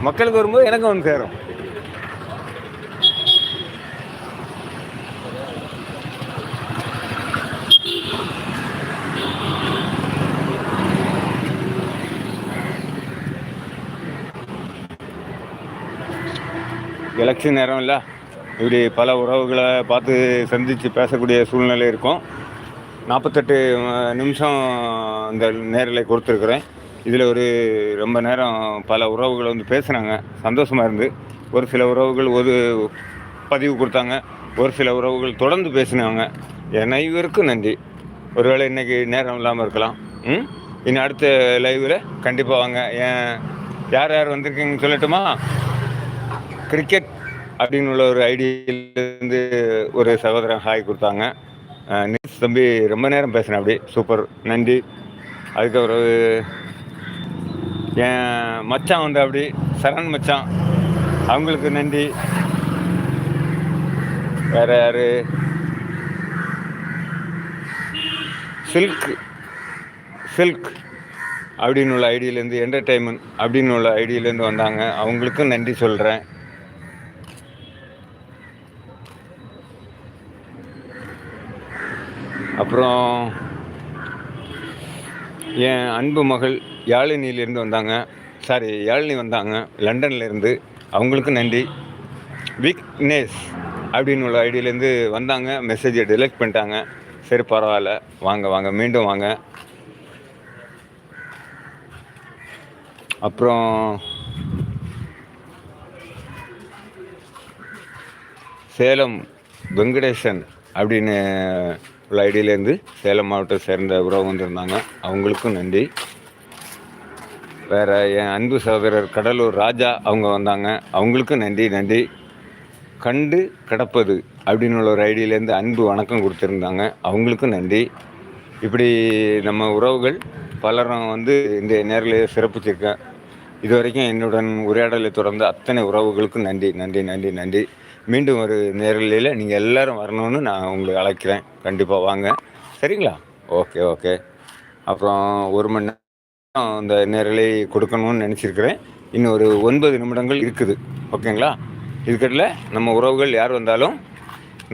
மக்களுக்கு வரும்போது எனக்கும் வந்து சேரும். எலெக்ஷன் நேரம் இல்லை, இப்படி பல உறவுகளை பார்த்து சந்தித்து பேசக்கூடிய சூழ்நிலை இருக்கும். 48 நிமிஷம் இந்த நேரலை கொடுத்துருக்குறேன். இதில் ஒரு ரொம்ப நேரம் பல உறவுகள் வந்து பேசுனாங்க, சந்தோஷமாக இருந்து. ஒரு சில உறவுகள் ஒரு பதிவு கொடுத்தாங்க, ஒரு சில உறவுகள் தொடர்ந்து பேசினாங்க. அனைவருக்கும் நன்றி. ஒருவேளை இன்றைக்கி நேரம் இல்லாமல் இருக்கலாம். இன்னும் அடுத்த லைவில் கண்டிப்பாக வாங்க. யார் யார் வந்திருக்கீங்கன்னு சொல்லட்டுமா? கிரிக்கெட் அப்படின்னு உள்ள ஒரு ஐடியிலேருந்து ஒரு சகோதரன் ஹாய் கொடுத்தாங்க. நியூஸ் தம்பி ரொம்ப நேரம் பேசினேன், அப்படி சூப்பர், நன்றி. அதுக்கப்புறம் என் மச்சான் வந்து அப்படி சரண் மச்சான், அவங்களுக்கு நன்றி. வேறு யார்? சில்க் அப்படின்னு உள்ள ஐடியிலேருந்து, என்டர்டைன்மெண்ட் அப்படின்னு உள்ள ஐடியிலேருந்து வந்தாங்க, அவங்களுக்கும் நன்றி சொல்கிறேன். அப்புறம் என் அன்பு மகள் யாழினியிலேருந்து வந்தாங்க, யாழினி வந்தாங்க லண்டன்லேருந்து, அவங்களுக்கும் நன்றி. விக்னேஷ் அப்படின்னு உள்ள ஐடியிலேருந்து வந்தாங்க, மெசேஜை டிலெக்ட் பண்ணிட்டாங்க. சரி, பரவாயில்ல, வாங்க வாங்க, மீண்டும் வாங்க. அப்புறம் சேலம் வெங்கடேசன் அப்படின்னு உள்ள ஐடியிலேருந்து சேலம் மாவட்டத்தை சேர்ந்த உறவு வந்திருந்தாங்க, அவங்களுக்கும் நன்றி. வேறு என் அன்பு சகோதரர் கடலூர் ராஜா அவங்க வந்தாங்க, அவங்களுக்கும் நன்றி. கண்டு கிடப்பது அப்படின்னு உள்ள ஒரு ஐடியிலேருந்து அன்பு வணக்கம் கொடுத்துருந்தாங்க, அவங்களுக்கும் நன்றி. இப்படி நம்ம உறவுகள் பலரும் வந்து இந்த நேரில் சிறப்பிச்சிருக்கேன். இது வரைக்கும் என்னுடன் உரையாடலை தொடர்ந்த அத்தனை உறவுகளுக்கும் நன்றி. மீண்டும் ஒரு நேரலையில் நீங்கள் எல்லோரும் வரணும்னு நான் உங்களை அழைக்கிறேன். கண்டிப்பாக வாங்க, சரிங்களா? ஓகே. அப்புறம் 1 மணி நேரம் இந்த நேரலை கொடுக்கணும்னு நினச்சிருக்கிறேன். இன்னும் ஒரு 9 நிமிடங்கள் இருக்குது, ஓகேங்களா? இதுக்கட்டில் நம்ம உறவுகள் யார் வந்தாலும்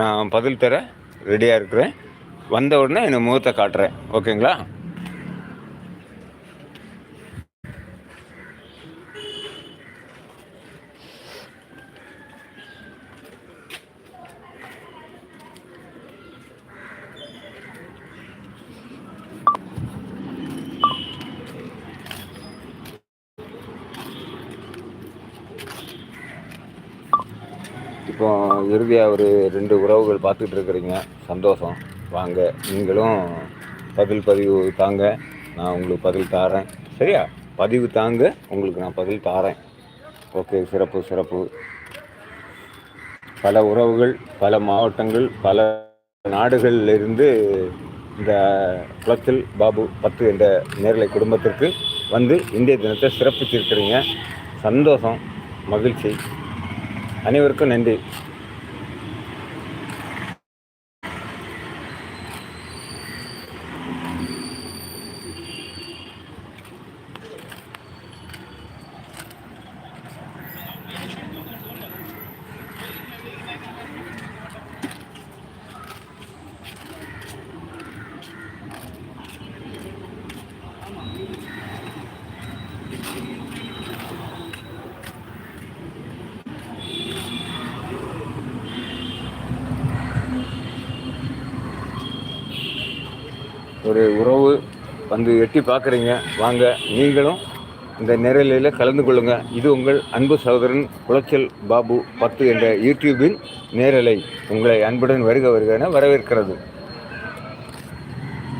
நான் பதில் தர ரெடியாக இருக்கிறேன். வந்த உடனே என்னை முகத்தை காட்டுறேன், ஓகேங்களா? இப்போ இறுதியாக ஒரு 2 உறவுகள் பார்த்துட்டு இருக்கிறீங்க, சந்தோஷம். வாங்க, நீங்களும் பதிவு தாங்க, நான் உங்களுக்கு பதில் தாரேன். சரியா? பதிவு தாங்க, உங்களுக்கு நான் பதில் தாரேன். ஓகே, சிறப்பு. பல உறவுகள், பல மாவட்டங்கள், பல நாடுகளிலிருந்து இந்த குளச்சல் பாபு 10 என்ற நேரலை குடும்பத்திற்கு வந்து இந்திய தினத்தை சிறப்பிச்சிருக்கிறீங்க. சந்தோஷம், மகிழ்ச்சி. அனைவருக்கும் நன்றி. ஒரு உறவு வந்து எட்டி பார்க்குறீங்க, வாங்க, நீங்களும் இந்த நேரலையில் கலந்து கொள்ளுங்கள். இது உங்கள் அன்பு சகோதரன் குளச்சல் பாபு 10 என்ற யூடியூபின் நேரலை உங்களை அன்புடன் வருக என வரவேற்கிறது.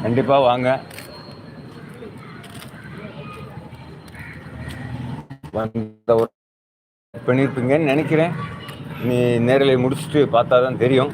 கண்டிப்பாக வாங்க, வந்த பண்ணியிருப்பீங்கன்னு நினைக்கிறேன். நீ நேரலை முடிச்சுட்டு பார்த்தா தான் தெரியும்.